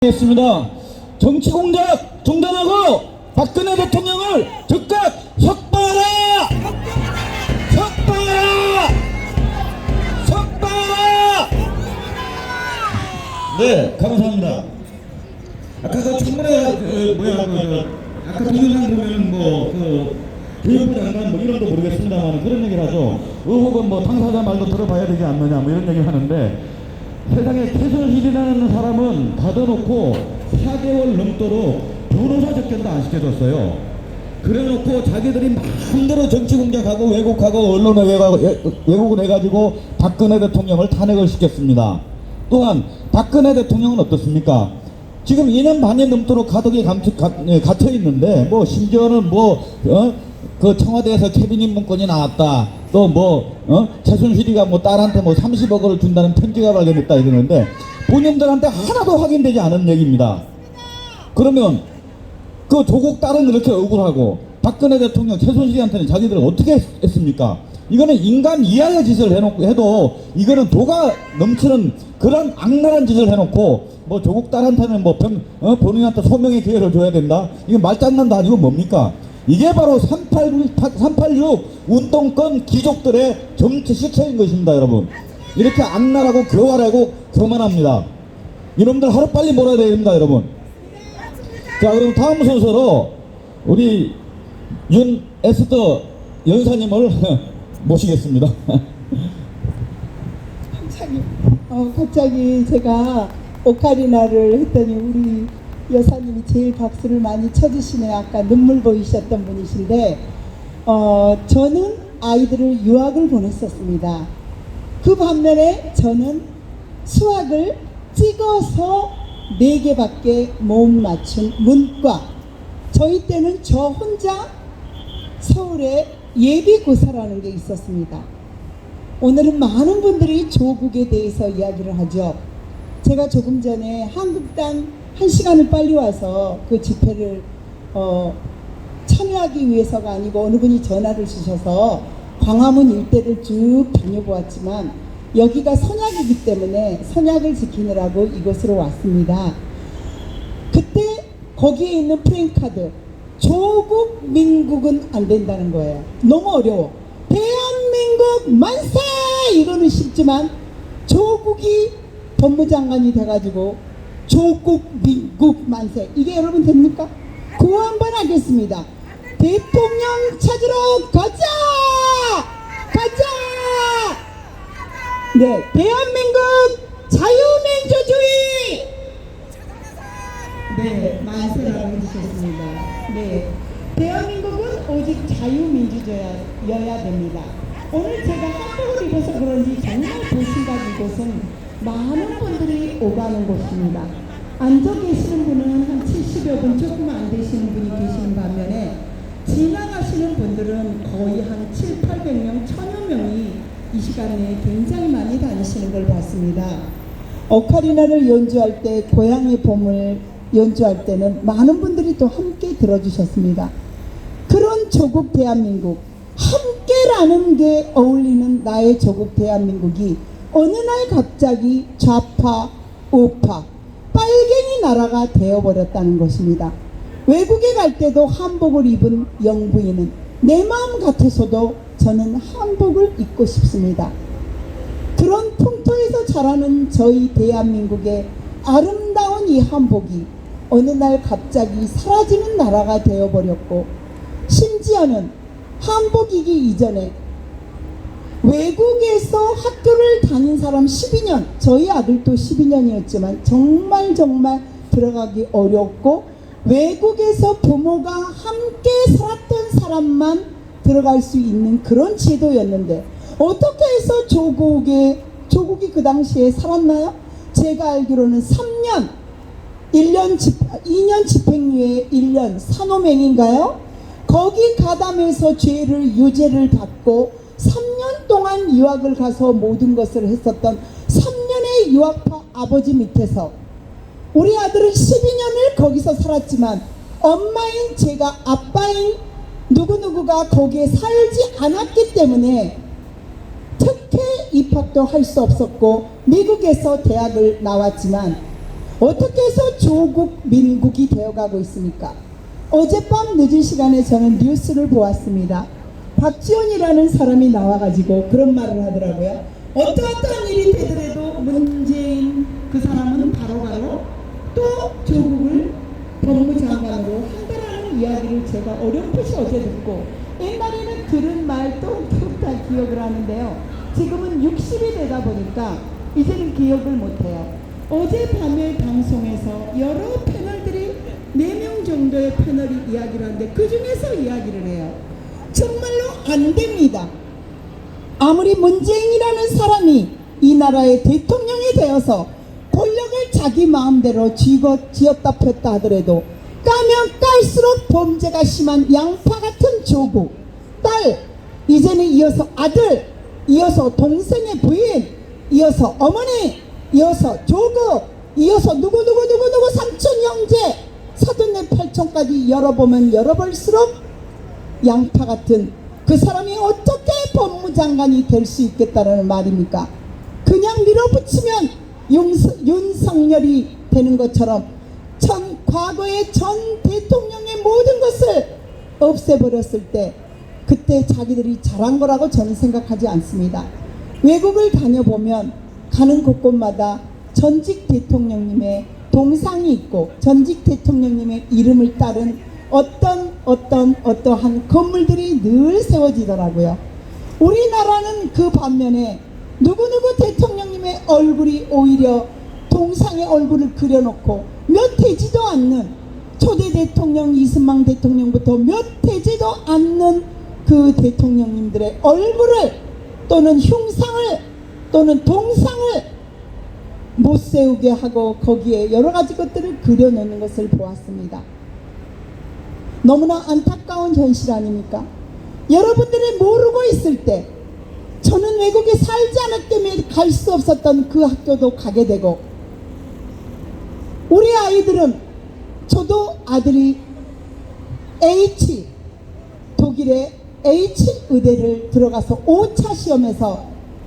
겠습니다. 정치 공작 중단하고 박근혜 대통령을 즉각 석방하라! 석방하라! 석방하라! 네, 감사합니다. 아까 그 청문회 아까 동영상 보면은 교육부 장관 이름도 모르겠습니다만 그런 얘기를 하죠. 의혹은 당사자 말도 들어봐야 되지 않느냐 이런 얘기를 하는데, 세상에 최순실이라는 사람은 받아놓고 4개월 넘도록 변호사 접견도 안 시켜줬어요. 그래놓고 자기들이 마음대로 정치 공작하고 왜곡하고 언론에 왜곡을 해가지고 박근혜 대통령을 탄핵을 시켰습니다. 또한 박근혜 대통령은 어떻습니까? 지금 2년 반이 넘도록 가덕에 갇혀 있는데 심지어는 그 청와대에서 최빈임 문건이 나왔다. 또 최순실이가 딸한테 30억을 준다는 편지가 발견됐다 이러는데 본인들한테 하나도 확인되지 않은 얘기입니다. 그러면 그 조국 딸은 이렇게 억울하고 박근혜 대통령 최순실이한테는 자기들 어떻게 했습니까? 이거는 인간 이하의 짓을 해도 이거는 도가 넘치는 그런 악랄한 짓을 해놓고 조국 딸한테는 본인한테 소명의 기회를 줘야 된다? 이거 말장난도 아니고 뭡니까? 이게 바로 386 운동권 귀족들의 정치 실체인 것입니다, 여러분. 이렇게 악랄하고 교활하고 교만합니다. 이놈들 하루빨리 몰아야 됩니다, 여러분. 자, 그럼 다음 순서로 우리 윤 에스더 연사님을 모시겠습니다. 갑자기 제가 오카리나를 했더니 우리 여사님이 제일 박수를 많이 쳐주시네요. 아까 눈물 보이셨던 분이신데, 저는 아이들을 유학을 보냈었습니다. 그 반면에 저는 수학을 찍어서 4개밖에 못 맞춘 문과. 저희 때는 저 혼자 서울에 예비고사라는 게 있었습니다. 오늘은 많은 분들이 조국에 대해서 이야기를 하죠. 제가 조금 전에 한국당 1시간을 빨리 와서 그 집회를 참여하기 위해서가 아니고 어느 분이 전화를 주셔서 광화문 일대를 쭉 다녀보았지만 여기가 선약이기 때문에 선약을 지키느라고 이곳으로 왔습니다. 그때 거기에 있는 프랭카드, 조국 민국은 안 된다는 거예요. 너무 어려워. 대한민국 만세! 이거는 쉽지만 조국이 법무장관이 돼가지고 조국 민국 만세, 이게 여러분 됩니까? 그거 한번 하겠습니다. 대통령 찾으러 가자! 가자! 네, 대한민국 자유민주주의! 네, 만세라고 해주셨습니다. 네, 대한민국은 오직 자유민주주의여야 됩니다. 오늘 제가 한복을 입어서 그런지 정말 도시가 이곳은 많은 분들이 오가는 곳입니다. 앉아 계시는 분은 한 70여 분, 조금 안 되시는 분이 계시는 반면에 지나가시는 분들은 거의 한 7, 800명, 1000여 명이 이 시간에 굉장히 많이 다니시는 걸 봤습니다. 오카리나를 연주할 때, 고향의 봄을 연주할 때는 많은 분들이 또 함께 들어주셨습니다. 그런 조국 대한민국, 함께라는 게 어울리는 나의 조국 대한민국이 어느 날 갑자기 좌파, 우파, 빨갱이 나라가 되어버렸다는 것입니다. 외국에 갈 때도 한복을 입은 영부인은 내 마음 같아서도 저는 한복을 입고 싶습니다. 그런 풍토에서 자라는 저희 대한민국의 아름다운 이 한복이 어느 날 갑자기 사라지는 나라가 되어버렸고, 심지어는 한복이기 이전에 외국에서 학교를 다닌 사람 12년, 저희 아들도 12년이었지만 정말 들어가기 어렵고, 외국에서 부모가 함께 살았던 사람만 들어갈 수 있는 그런 제도였는데 어떻게 해서 조국이 그 당시에 살았나요? 제가 알기로는 3년, 2년 집행유예 1년 산호맹인가요? 거기 가담해서 죄를 유죄를 받고 3년 동안 유학을 가서 모든 것을 했었던 3년의 유학파 아버지 밑에서 우리 아들은 12년을 거기서 살았지만 엄마인 제가, 아빠인 누구누구가 거기에 살지 않았기 때문에 특혜 입학도 할 수 없었고 미국에서 대학을 나왔지만 어떻게 해서 조국 민국이 되어가고 있습니까? 어젯밤 늦은 시간에 저는 뉴스를 보았습니다. 박지원이라는 사람이 나와가지고 그런 말을 하더라고요. 어떠한 일이 되더라도 문재인 그 사람은 바로바로 또 조국을 법무장관으로 한다라는 이야기를 제가 어렴풋이 어제 듣고 옛날에는 들은 말 또 다 기억을 하는데요. 지금은 60이 되다 보니까 이제는 기억을 못해요. 어젯밤에 방송에서 여러 패널들이 4명 정도의 패널이 이야기를 하는데 그 중에서 이야기를 해요. 정말로 안 됩니다. 아무리 문재인이라는 사람이 이 나라의 대통령이 되어서 권력을 자기 마음대로 쥐었다 폈다 하더라도 까면 깔수록 범죄가 심한 양파 같은 조국, 딸, 이제는 이어서 아들, 이어서 동생의 부인, 이어서 어머니, 이어서 조국, 이어서 누구 삼촌 형제, 사돈네 팔촌까지 열어보면 열어볼수록 양파 같은 그 사람이 어떻게 법무장관이 될 수 있겠다는 말입니까? 그냥 밀어붙이면 윤석열이 되는 것처럼 과거의 전 대통령의 모든 것을 없애버렸을 때 그때 자기들이 잘한 거라고 저는 생각하지 않습니다. 외국을 다녀보면 가는 곳곳마다 전직 대통령님의 동상이 있고 전직 대통령님의 이름을 따른 어떠한 건물들이 늘 세워지더라고요. 우리나라는 그 반면에 누구누구 대통령님의 얼굴이 오히려 동상의 얼굴을 그려놓고 몇 되지도 않는 초대 대통령 이승만 대통령부터 몇 되지도 않는 그 대통령님들의 얼굴을 또는 흉상을 또는 동상을 못 세우게 하고 거기에 여러 가지 것들을 그려놓는 것을 보았습니다. 너무나 안타까운 현실 아닙니까? 여러분들이 모르고 있을 때 저는 외국에 살지 않았기 때문에 갈 수 없었던 그 학교도 가게 되고 우리 아이들은 저도 아들이 독일의 H 의대를 들어가서 5차 시험에서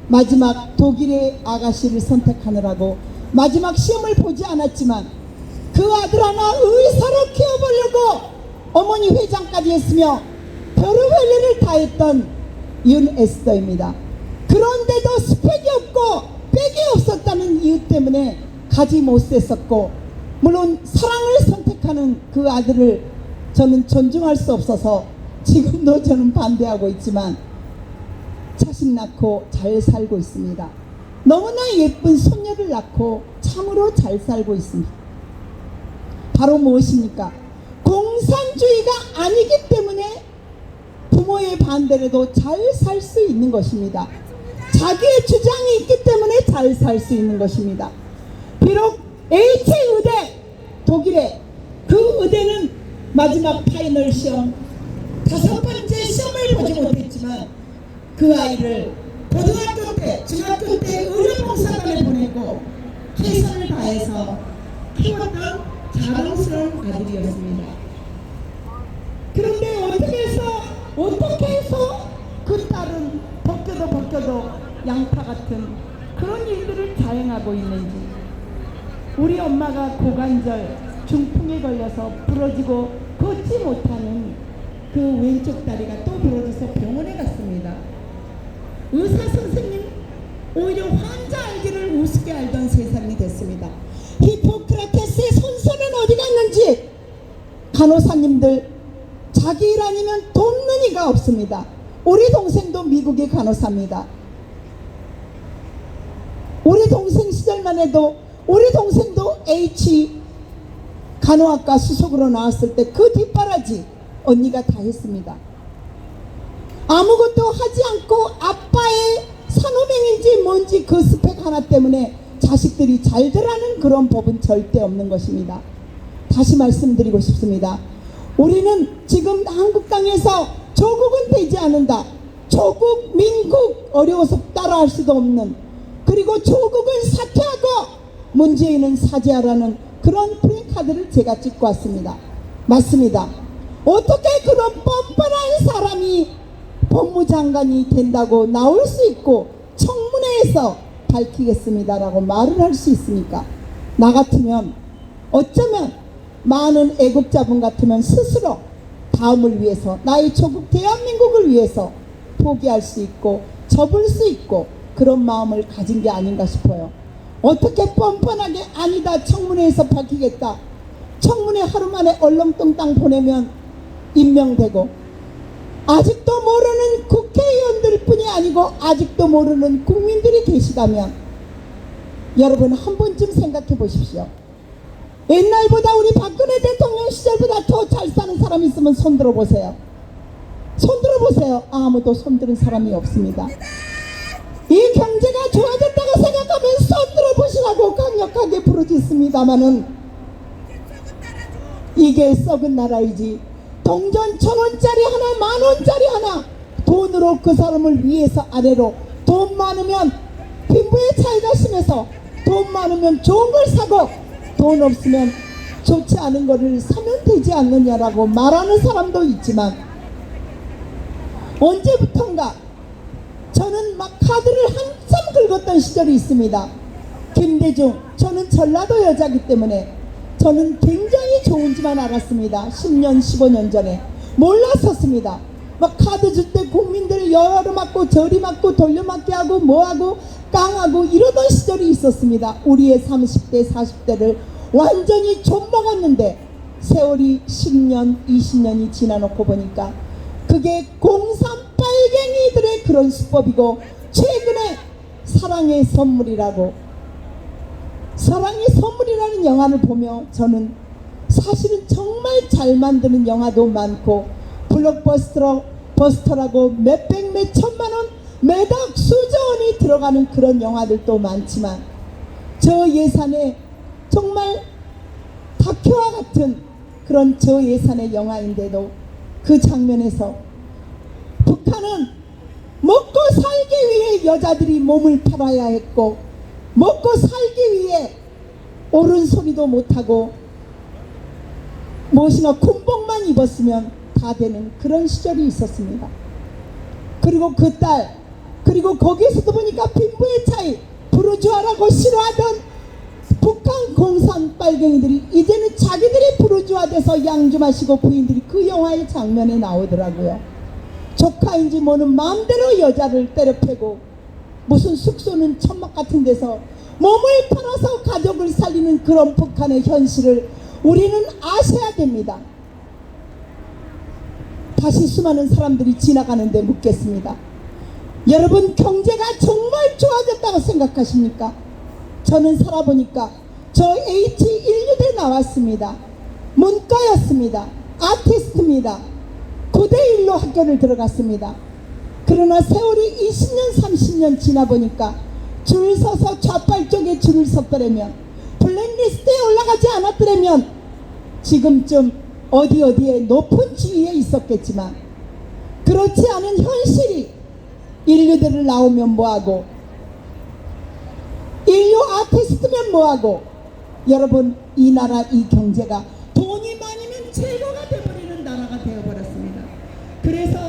마지막 독일의 아가씨를 선택하느라고 마지막 시험을 보지 않았지만 그 아들 하나 의사로 키워보려고 어머니 회장까지 했으며 별의별일을 다 했던 윤에스더입니다. 그런데도 스펙이 없고 백이 없었다는 이유 때문에 가지 못했었고 물론 사랑을 선택하는 그 아들을 저는 존중할 수 없어서 지금도 저는 반대하고 있지만 자식 낳고 잘 살고 있습니다. 너무나 예쁜 손녀를 낳고 참으로 잘 살고 있습니다. 바로 무엇입니까? 공산주의가 아니기 때문에 부모의 반대라도 잘 살 수 있는 것입니다. 자기의 주장이 있기 때문에 잘 살 수 있는 것입니다. 비록 H의대 독일의 그 의대는 마지막 파이널 시험 5번째 시험을 보지 못했지만 그 아이를 고등학교 때 중학교 때 의료봉사관에 보내고 최선을 다해서 키웠던 자랑스러운 아들이었습니다. 그런데 어떻게 해서 그 딸은 벗겨도 양파 같은 그런 일들을 자행하고 있는지 우리 엄마가 고관절 중풍에 걸려서 부러지고 걷지 못하는 그 왼쪽 다리가 또 부러져서 병원에 갔습니다. 의사 선생님 오히려 환자 알기를 우습게 알던 세상이 됐습니다. 히포크라테스의 손선은 어디 갔는지 간호사님들 자기 일 아니면 돕는 이가 없습니다. 우리 동생도 미국의 간호사입니다. 우리 동생 시절만 해도 우리 동생도 H 간호학과 수석으로 나왔을 때 그 뒷바라지 언니가 다 했습니다. 아무것도 하지 않고 아빠의 산후병인지 뭔지 그 스펙 하나 때문에 자식들이 잘 되라는 그런 법은 절대 없는 것입니다. 다시 말씀드리고 싶습니다. 우리는 지금 한국 땅에서 조국은 되지 않는다. 조국, 민국 어려워서 따라할 수도 없는 그리고 조국은 사퇴하고 문재인은 사죄하라는 그런 프랭카드를 제가 찍고 왔습니다. 맞습니다. 어떻게 그런 뻔뻔한 사람이 법무장관이 된다고 나올 수 있고 청문회에서 밝히겠습니다라고 말을 할 수 있습니까? 나 같으면 어쩌면 많은 애국자분 같으면 스스로 다음을 위해서, 나의 조국 대한민국을 위해서 포기할 수 있고 접을 수 있고 그런 마음을 가진 게 아닌가 싶어요. 어떻게 뻔뻔하게 아니다 청문회에서 밝히겠다, 청문회 하루 만에 얼렁뚱땅 보내면 임명되고, 아직도 모르는 국회의원들 뿐이 아니고 아직도 모르는 국민들이 계시다면 여러분 한 번쯤 생각해 보십시오. 옛날보다 우리 박근혜 대통령 시절보다 더 잘 사는 사람 있으면 손들어 보세요. 손들어 보세요. 아무도 손드는 사람이 없습니다. 이 경제가 좋아졌다고 생각하면 손들어 보시라고 강력하게 부르짖습니다마는 이게 썩은 나라이지, 동전 1,000원짜리 하나 10,000원짜리 하나 돈으로 그 사람을 위해서 아래로, 돈 많으면 빈부의 차이가 심해서 돈 많으면 좋은 걸 사고 돈 없으면 좋지 않은 거를 사면 되지 않느냐라고 말하는 사람도 있지만, 언제부턴가 저는 막 카드를 한참 긁었던 시절이 있습니다. 김대중, 저는 전라도 여자기 때문에 저는 굉장히 좋은지만 알았습니다. 10년 15년 전에 몰랐었습니다. 막 카드 줄 때 국민들 여러 맞고 저리 맞고 돌려맞기 하고 뭐하고 깡하고 이러던 시절이 있었습니다. 우리의 30대 40대를 완전히 좀먹었는데 세월이 10년 20년이 지나놓고 보니까 그게 공산 빨갱이들의 그런 수법이고, 최근에 사랑의 선물이라고, 사랑의 선물이라는 영화를 보며 저는 사실은 정말 잘 만드는 영화도 많고 블록버스터라고 몇백 몇천만원 매달 수조원이 들어가는 그런 영화들도 많지만, 저 예산에 정말 다큐와 같은 그런 저 예산의 영화인데도 그 장면에서 북한은 먹고 살기 위해 여자들이 몸을 팔아야 했고, 먹고 살기 위해 옳은 소리도 못하고 무엇이나 군복만 입었으면 다 되는 그런 시절이 있었습니다. 그리고 그 딸, 그리고 거기에서도 보니까 빈부의 차이, 부르주아라고 싫어하던 북한 공산 빨갱이들이 이제는 자기들이 부르주아 돼서 양주 마시고 부인들이 그 영화의 장면에 나오더라고요. 조카인지 뭐는 마음대로 여자를 때려패고 무슨 숙소는 천막 같은 데서 몸을 팔아서 가족을 살리는 그런 북한의 현실을 우리는 아셔야 됩니다. 다시 수많은 사람들이 지나가는데 묻겠습니다. 여러분, 경제가 정말 좋아졌다고 생각하십니까? 저는 살아보니까 저 H1류대 나왔습니다. 문과였습니다. 아티스트입니다. 9대1로 학교를 들어갔습니다. 그러나 세월이 20년 30년 지나보니까 줄 서서 좌빨 쪽에 줄을 섰더라면, 블랙리스트에 올라가지 않았더라면 지금쯤 어디에 높은 지위에 있었겠지만, 그렇지 않은 현실이 인류대를 나오면 뭐하고, 인류 아티스트면 뭐하고, 여러분 이 나라 이 경제가 돈이 많으면 최고가 되어버리는 나라가 되어버렸습니다. 그래서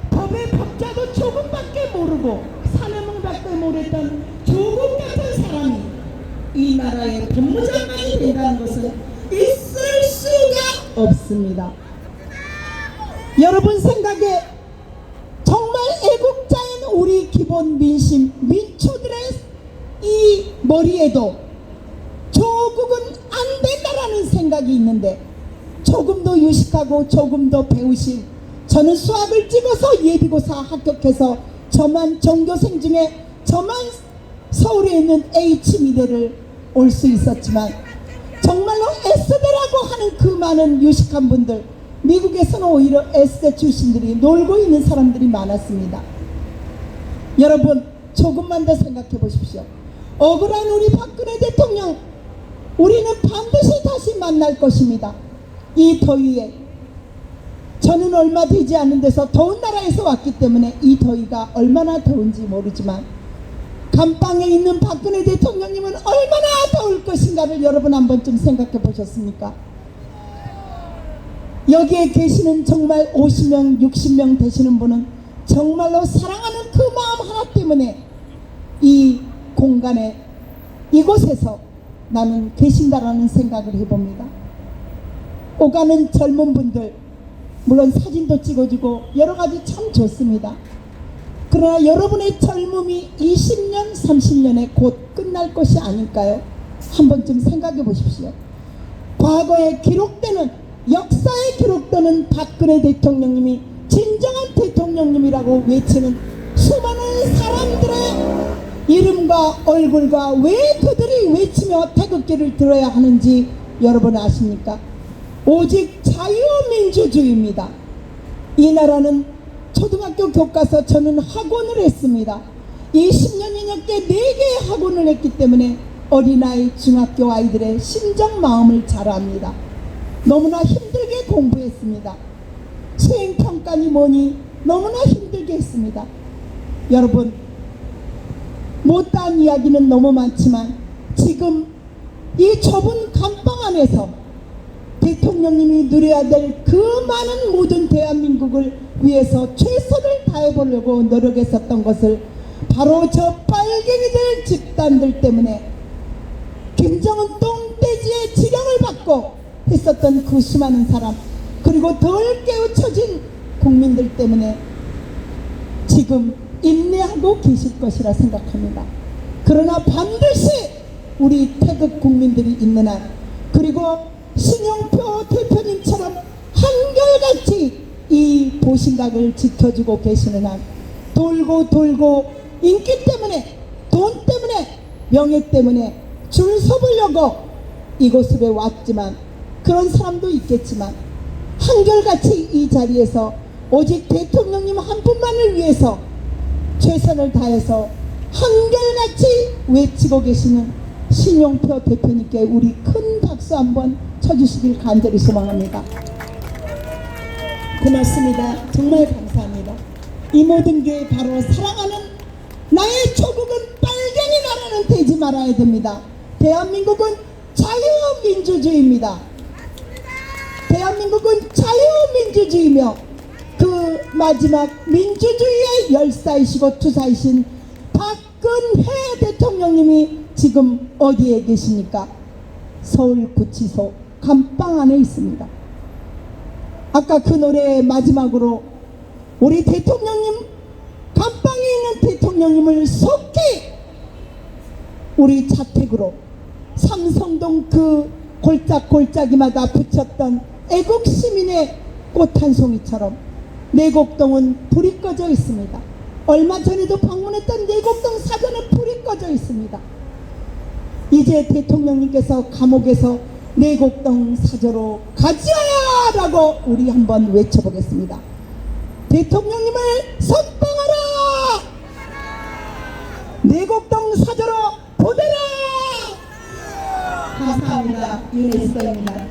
법의 법자도 조금밖에 모르고 사내문밖에 모르던 조금 같은 사람이 이 나라의 법무장관이 된다는 것은 있을 수가 없습니다. 여러분 생각에 정말 애국자인 우리 기본 민심 민초들의 이 머리에도 조국은 안 된다라는 생각이 있는데, 조금 더 유식하고 조금 더 배우신, 저는 수학을 찍어서 예비고사 합격해서 저만 전교생 중에 저만 서울에 있는 H미대를 올 수 있었지만, 정말로 S대라고 하는 그 많은 유식한 분들, 미국에서는 오히려 S대 출신들이 놀고 있는 사람들이 많았습니다. 여러분 조금만 더 생각해 보십시오. 억울한 우리 박근혜 대통령, 우리는 반드시 다시 만날 것입니다. 이 더위에, 저는 얼마 되지 않은 데서 더운 나라에서 왔기 때문에 이 더위가 얼마나 더운지 모르지만, 감방에 있는 박근혜 대통령님은 얼마나 더울 것인가를 여러분 한 번쯤 생각해 보셨습니까? 여기에 계시는 정말 50명 60명 되시는 분은 정말로 사랑하는 그 마음 하나 때문에 이 공간에, 이곳에서 나는 계신다라는 생각을 해봅니다. 오가는 젊은 분들, 물론 사진도 찍어주고 여러 가지 참 좋습니다. 그러나 여러분의 젊음이 20년, 30년에 곧 끝날 것이 아닐까요? 한 번쯤 생각해 보십시오. 과거에 기록되는, 역사에 기록되는 박근혜 대통령님이 진정한 대통령님이라고 외치는 수많은 사람들의 이름과 얼굴과 왜 그들이 외치며 태극기를 들어야 하는지 여러분 아십니까? 오직 자유민주주의입니다. 이 나라는 초등학교 교과서 저는 학원을 했습니다. 20년여 넘게 4개의 학원을 했기 때문에 어린아이 중학교 아이들의 심정 마음을 잘 압니다. 너무나 힘들게 공부했습니다. 수행평가니 뭐니 너무나 힘들게 했습니다. 여러분, 못다한 이야기는 너무 많지만 지금 이 좁은 감방 안에서 대통령님이 누려야 될 그 많은 모든 대한민국을 위해서 최선을 다해보려고 노력했었던 것을 바로 저 빨갱이들 집단들 때문에 김정은 똥돼지의 지령을 받고 했었던 그 수많은 사람, 그리고 덜 깨우쳐진 국민들 때문에 지금 인내하고 계실 것이라 생각합니다. 그러나 반드시 우리 태극 국민들이 있는 한, 그리고 신용표 대표님처럼 한결같이 이 보신각을 지켜주고 계시는 한, 돌고 돌고 인기 때문에, 돈 때문에, 명예 때문에 줄 서보려고 이곳에 왔지만, 그런 사람도 있겠지만 한결같이 이 자리에서 오직 대통령님 한 분만을 위해서 최선을 다해서 한결같이 외치고 계시는 신용표 대표님께 우리 큰 박수 한번 쳐주시길 간절히 소망합니다. 고맙습니다. 정말 감사합니다. 이 모든 게 바로 사랑하는 나의 조국은 빨갱이 나라는 되지 말아야 됩니다. 대한민국은 자유민주주의입니다. 대한민국은 자유민주주의며 그 마지막 민주주의의 열사이시고 투사이신 박근혜 대통령님이 지금 어디에 계십니까? 서울구치소 감방 안에 있습니다. 아까 그 노래의 마지막으로 우리 대통령님, 감방에 있는 대통령님을 속히 우리 자택으로 삼성동 그 골짜기마다 붙였던 애국시민의 꽃 한 송이처럼 내곡동은 불이 꺼져 있습니다. 얼마 전에도 방문했던 내곡동 사전에 불이 꺼져 있습니다. 이제 대통령님께서 감옥에서 내곡동 사저로 가지야라고 우리 한번 외쳐보겠습니다. 대통령님을 석방하라! 내곡동 사저로 보내라! 감사합니다. 유네스코입니다.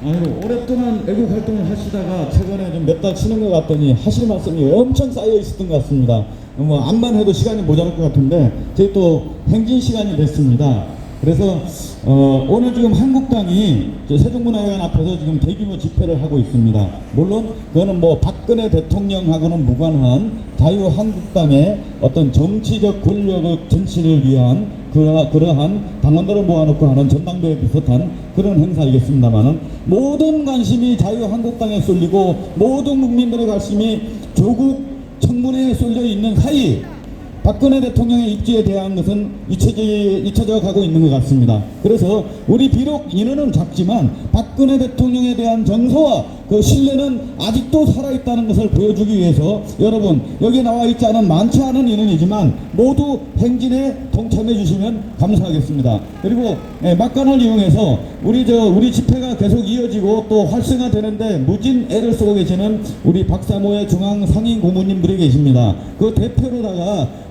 아유, 오랫동안 애국 활동을 하시다가 최근에 좀 몇 달 치는 것 같더니 하실 말씀이 엄청 쌓여 있었던 것 같습니다. 뭐 암만 해도 시간이 모자랄 것 같은데 저희 또 행진 시간이 됐습니다. 그래서 오늘 지금 한국당이 세종문화회관 앞에서 지금 대규모 집회를 하고 있습니다. 물론 그거는 뭐 박근혜 대통령하고는 무관한 자유한국당의 어떤 정치적 권력의 전치를 위한 그러한 당원들을 모아놓고 하는 전당대회 비슷한 그런 행사이겠습니다만은, 모든 관심이 자유한국당에 쏠리고 모든 국민들의 관심이 조국 청문회에 쏠려 있는 사이 박근혜 대통령의 입지에 대한 것은 잊혀져 가고 있는 것 같습니다. 그래서 우리 비록 인원은 작지만 박근혜 대통령에 대한 정서와 그 신뢰는 아직도 살아있다는 것을 보여주기 위해서 여러분, 여기 나와 있지 않은 많지 않은 인원이지만 모두 행진에 동참해 주시면 감사하겠습니다. 그리고 막간을 이용해서 우리 집회가 계속 이어지고 또 활성화되는데 무진 애를 쓰고 계시는 우리 박사모의 중앙 상임 고모님들이 계십니다. 그 대표로다가